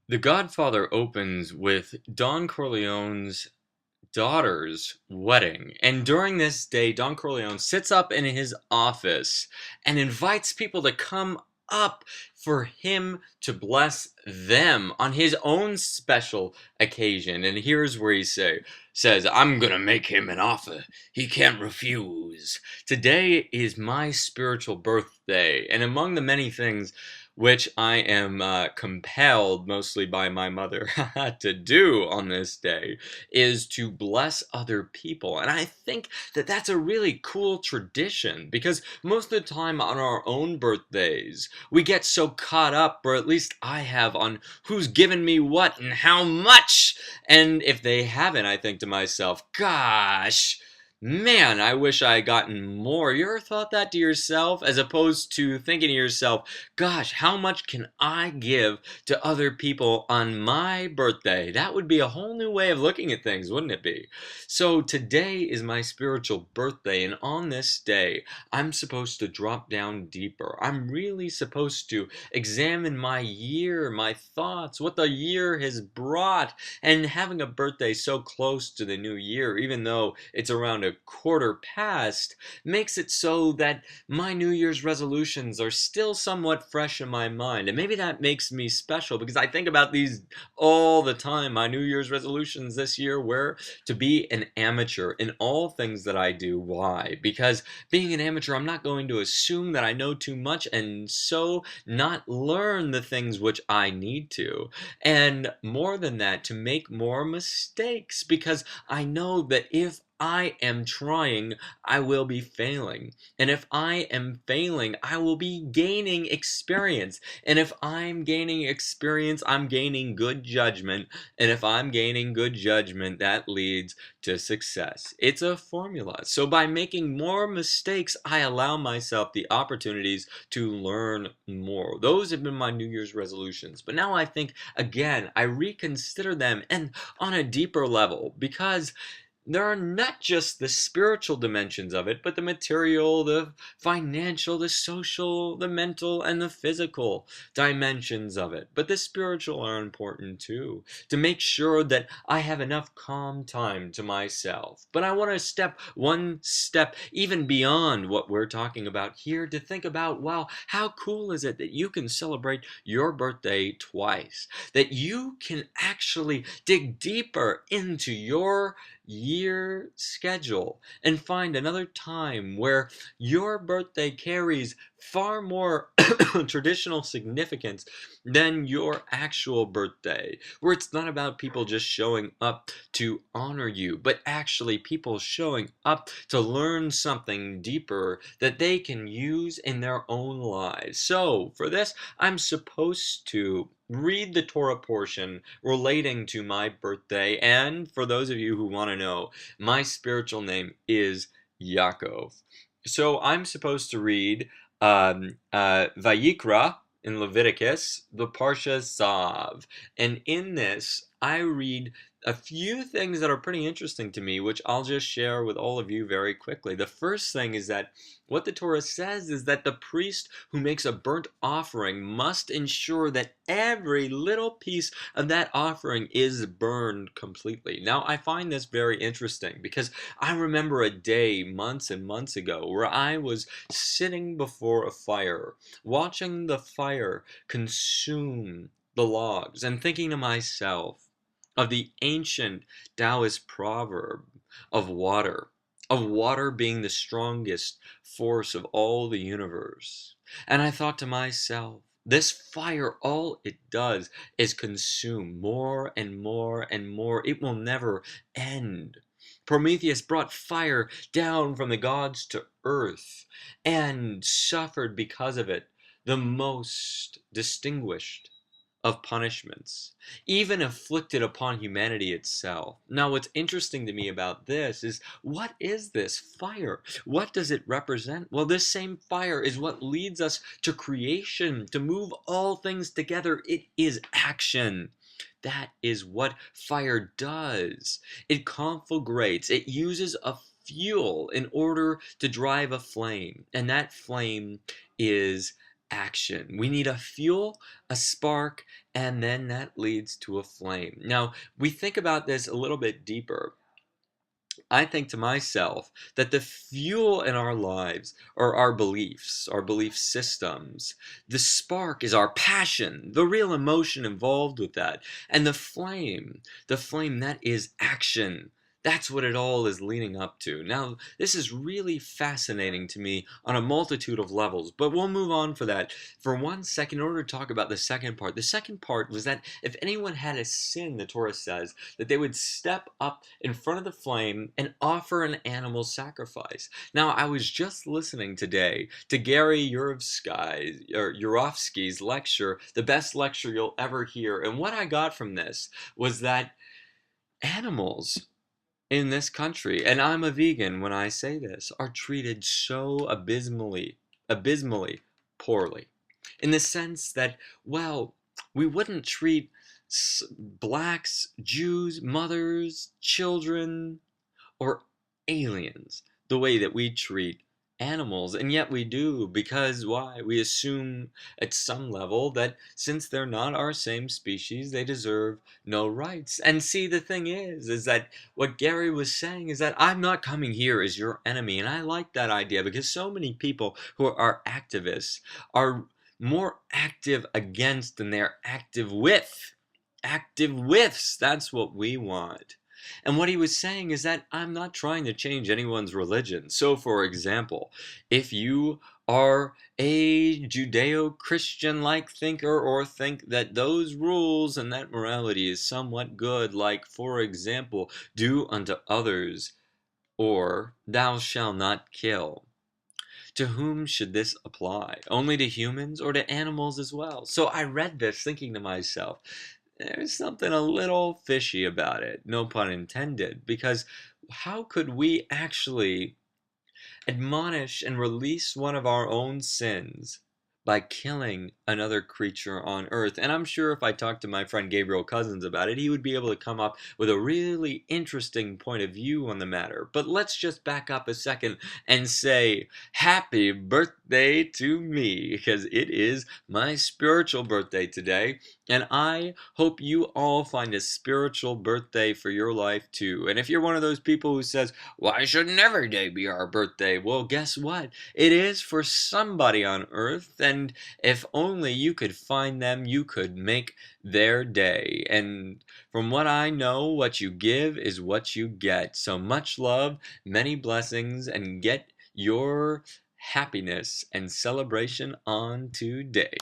The Godfather opens with Don Corleone's daughter's wedding. And during this day, Don Corleone sits up in his office and invites people to come up for him to bless them on his own special occasion. And here's where says, "I'm gonna make him an offer he can't refuse. Today is my spiritual birthday, and among the many things which I am compelled, mostly by my mother, to do on this day, is to bless other people." And I think that that's a really cool tradition because most of the time on our own birthdays, we get so caught up, or at least I have, on who's given me what and how much. And if they haven't, I think to myself, gosh, man, I wish I had gotten more. You ever thought that to yourself? As opposed to thinking to yourself, gosh, how much can I give to other people on my birthday? That would be a whole new way of looking at things, wouldn't it be? So today is my spiritual birthday, and on this day, I'm supposed to drop down deeper. I'm really supposed to examine my year, my thoughts, what the year has brought. And having a birthday so close to the new year, even though it's around a quarter past, makes it so that my New Year's resolutions are still somewhat fresh in my mind. And maybe that makes me special because I think about these all the time. My New Year's resolutions this year were to be an amateur in all things that I do. Why? Because being an amateur, I'm not going to assume that I know too much and so not learn the things which I need to. And more than that, to make more mistakes because I know that if I am trying, I will be failing. And if I am failing, I will be gaining experience. And if I'm gaining experience, I'm gaining good judgment. And if I'm gaining good judgment, that leads to success. It's a formula. So by making more mistakes, I allow myself the opportunities to learn more. Those have been my New Year's resolutions. But now I think, again, I reconsider them and on a deeper level because there are not just the spiritual dimensions of it, but the material, the financial, the social, the mental, and the physical dimensions of it. But the spiritual are important too, to make sure that I have enough calm time to myself. But I want to step one step even beyond what we're talking about here to think about, wow, how cool is it that you can celebrate your birthday twice? That you can actually dig deeper into your year schedule and find another time where your birthday carries far more traditional significance than your actual birthday, where it's not about people just showing up to honor you, but actually people showing up to learn something deeper that they can use in their own lives. So for this, I'm supposed to read the Torah portion relating to my birthday. And for those of you who want to know, my spiritual name is Yaakov. So I'm supposed to read Vayikra in Leviticus, the Parsha Zav. And in this, I read a few things that are pretty interesting to me, which I'll just share with all of you very quickly. The first thing is that what the Torah says is that the priest who makes a burnt offering must ensure that every little piece of that offering is burned completely. Now, I find this very interesting because I remember a day months and months ago where I was sitting before a fire, watching the fire consume the logs, and thinking to myself of the ancient Taoist proverb of water being the strongest force of all the universe. And I thought to myself, this fire, all it does is consume more and more and more. It will never end. Prometheus brought fire down from the gods to earth and suffered because of it the most distinguished of punishments, even inflicted upon humanity itself. Now, what's interesting to me about this is, what is this fire? What does it represent? Well, this same fire is what leads us to creation, to move all things together. It is action. That is what fire does. It conflagrates. It uses a fuel in order to drive a flame, and that flame is action. We need a fuel, a spark, and then that leads to a flame. Now, we think about this a little bit deeper. I think to myself that the fuel in our lives are our beliefs, our belief systems. The spark is our passion, the real emotion involved with that. And the flame that is action. That's what it all is leading up to. Now, this is really fascinating to me on a multitude of levels, but we'll move on for that. For 1 second, in order to talk about the second part was that if anyone had a sin, the Torah says, that they would step up in front of the flame and offer an animal sacrifice. Now, I was just listening today to Gary Yurovsky's lecture, the best lecture you'll ever hear, and what I got from this was that animals in this country, and I'm a vegan when I say this, are treated so abysmally poorly. In the sense that, well, we wouldn't treat blacks, Jews, mothers, children, or aliens the way that we treat animals, and yet we do, because why? We assume at some level that since they're not our same species, they deserve no rights. And see, the thing is that what Gary was saying is that I'm not coming here as your enemy, and I like that idea because so many people who are activists are more active against than they're active with. Active withs, that's what we want. And what he was saying is that I'm not trying to change anyone's religion. So, for example, if you are a Judeo Christian like thinker or think that those rules and that morality is somewhat good, like, for example, do unto others or thou shalt not kill. To whom should this apply? Only to humans or to animals as well? So I read this thinking to myself, there's something a little fishy about it, no pun intended, because how could we actually admonish and release one of our own sins by killing another creature on earth? And I'm sure if I talked to my friend Gabriel Cousins about it, he would be able to come up with a really interesting point of view on the matter. But let's just back up a second and say happy birthday to me, because it is my spiritual birthday today. And I hope you all find a spiritual birthday for your life too. And if you're one of those people who says, why shouldn't every day be our birthday? Well, guess what? It is for somebody on earth, and if only you could find them, you could make their day. And from what I know, what you give is what you get. So much love, many blessings, and get your happiness and celebration on today.